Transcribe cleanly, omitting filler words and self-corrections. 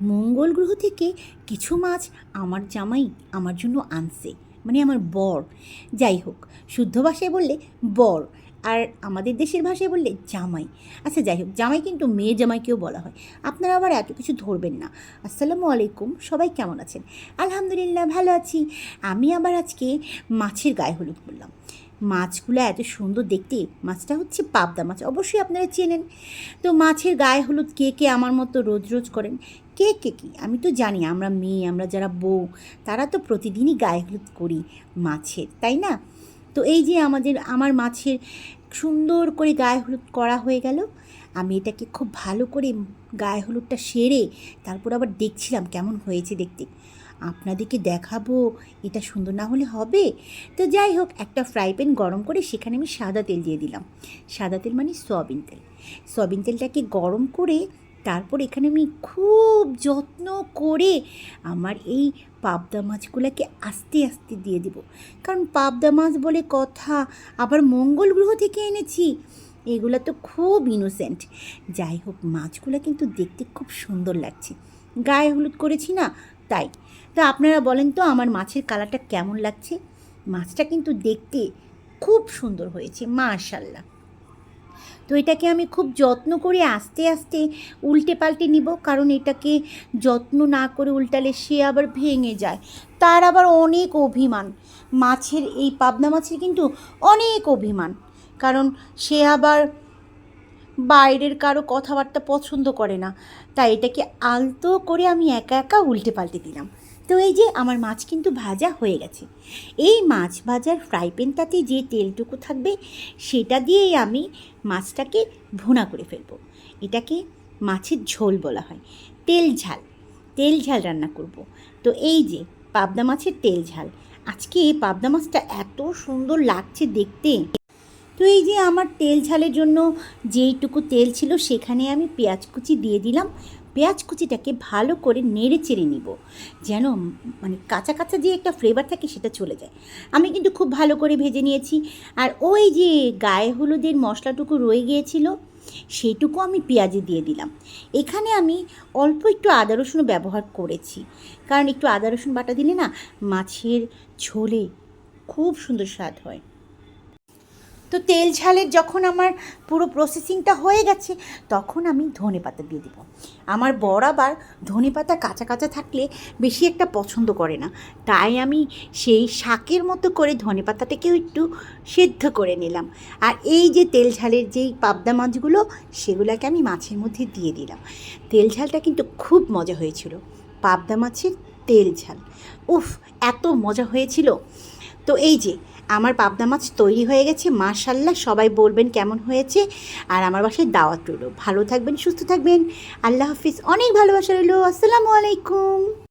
মঙ্গল গ্রহ থেকে কিছু মাছ আমার জামাই আমার জন্য আনছে, মানে আমার বর। যাই হোক, শুদ্ধ ভাষায় বললে বর, আর আমাদের দেশের ভাষায় বললে জামাই। আচ্ছা যাই হোক, জামাই কিন্তু মেয়ে জামাইকেও বলা হয়। আপনারা আবার এত কিছু ধরবেন না। আসসালামু আলাইকুম, সবাই কেমন আছেন? আলহামদুলিল্লাহ ভালো আছি। আমি আবার আজকে মাছের গায়ে হলুদ করলাম। মাছগুলো এত সুন্দর দেখতে। মাছটা হচ্ছে পাবদা মাছ, অবশ্যই আপনারা চেনেন। তো মাছের গায়ে হলুদ কে কে আমার মতো রোজ রোজ করেন? কে কে কি আমি তো জানি, আমরা মেয়ে, আমরা যারা বউ, তারা তো প্রতিদিনই গায়ে হলুদ করি মাছের, তাই না? তো এই যে আমার মাছের সুন্দর করে গায়ে হলুদ করা হয়ে গেল। আমি এটাকে খুব ভালো করে গায়ে হলুদটা সেরে তারপর আবার দেখছিলাম কেমন হয়েছে দেখতে। আপনাদেরকে দেখাবো, এটা সুন্দর না হলে হবে? তো যাই হোক, একটা ফ্রাই প্যান গরম করে সেখানে আমি সাদা তেল দিয়ে দিলাম। সাদা তেল মানে সয়াবিন তেল। সয়াবিন তেলটাকে গরম করে তারপর এখানে আমি খুব যত্ন করে আমার এই পাবদা মাছগুলোকে আস্তে আস্তে দিয়ে দিব। কারণ পাবদা মাছ বলে কথা, আবার মঙ্গল গ্রহ থেকে এনেছি, এগুলো তো খুব ইনোসেন্ট। যাই হোক, মাছগুলো কিন্তু দেখতে খুব সুন্দর লাগছে, গায়ে হলুদ করেছি না তাই। তা আপনারা বলেন তো আমার মাছের কালারটা কেমন লাগছে? মাছটা কিন্তু দেখতে খুব সুন্দর হয়েছে, মাশাআল্লাহ। তো এটাকে আমি খুব যত্ন করে আস্তে আস্তে উল্টে পাল্টে নিব, কারণ এটাকে যত্ন না করে উল্টালে সে আবার ভেঙে যায়। তার আবার অনেক অভিমান। মাছের এই পাবদা মাছের কিন্তু অনেক অভিমান, কারণ সে আবার বাইরের কারো কথাবার্তা পছন্দ করে না। তাই এটাকে আলতো করে আমি একা একা উল্টে পাল্টে দিলাম। তো এই যে আমার মাছ কিন্তু ভাজা হয়ে গেছে। এই মাছ ভাজার ফ্রাই প্যানটাতে যে তেলটুকু থাকবে সেটা দিয়েই আমি মাছটাকে ভুনা করে ফেলবো। এটাকে মাছের ঝোল বলা হয়, তেল ঝাল। তেল ঝাল রান্না করব। তো এই যে পাবদা মাছের তেল ঝাল। আজকে এই পাবদা মাছটা এত সুন্দর লাগছে দেখতে। তো এই যে আমার তেল ঝালের জন্য যেইটুকু তেল ছিল সেখানে আমি পেঁয়াজ কুচি দিয়ে দিলাম। পেঁয়াজ কুচিটাকে ভালো করে নেড়ে চেড়ে নিব, যেন মানে কাঁচা কাঁচা যে একটা ফ্লেভার থাকে সেটা চলে যায়। আমি কিন্তু খুব ভালো করে ভেজে নিয়েছি। আর ওই যে গায়ে হলুদের মশলাটুকু রয়ে গিয়েছিল সেইটুকু আমি পেঁয়াজে দিয়ে দিলাম। এখানে আমি অল্প একটু আদা রসুনও ব্যবহার করেছি, কারণ একটু আদা রসুন বাটা দিলে না মাছের ঝোলে খুব সুন্দর স্বাদ হয়। তো তেল ঝালের যখন আমার পুরো প্রসেসিংটা হয়ে গেছে তখন আমি ধনেপাতা দিয়ে দেবো। আমার বর আবার ধনেপাতা কাঁচা কাঁচা থাকলে বেশি একটা পছন্দ করে না, তাই আমি সেই শাকের মতো করে ধনেপাতাটাকেও একটু সেদ্ধ করে নিলাম। আর এই যে তেল ঝালের যেই পাবদা মাছগুলো সেগুলোকে আমি মাছের মধ্যে দিয়ে দিলাম। তেল ঝালটা কিন্তু খুব মজা হয়েছিল, পাবদা মাছের তেল ঝাল। উফ, এত মজা হয়েছিল। তো এই যে আমার পাবদা মাছ তৈরি হয়ে গেছে, মাশাআল্লাহ। সবাই বলবেন কেমন হয়েছে, আর আমার বাসায় দাওয়াত রইল। ভালো থাকবেন, সুস্থ থাকবেন। আল্লাহ হাফিজ, অনেক ভালোবাসা রইল। আসসালামু আলাইকুম।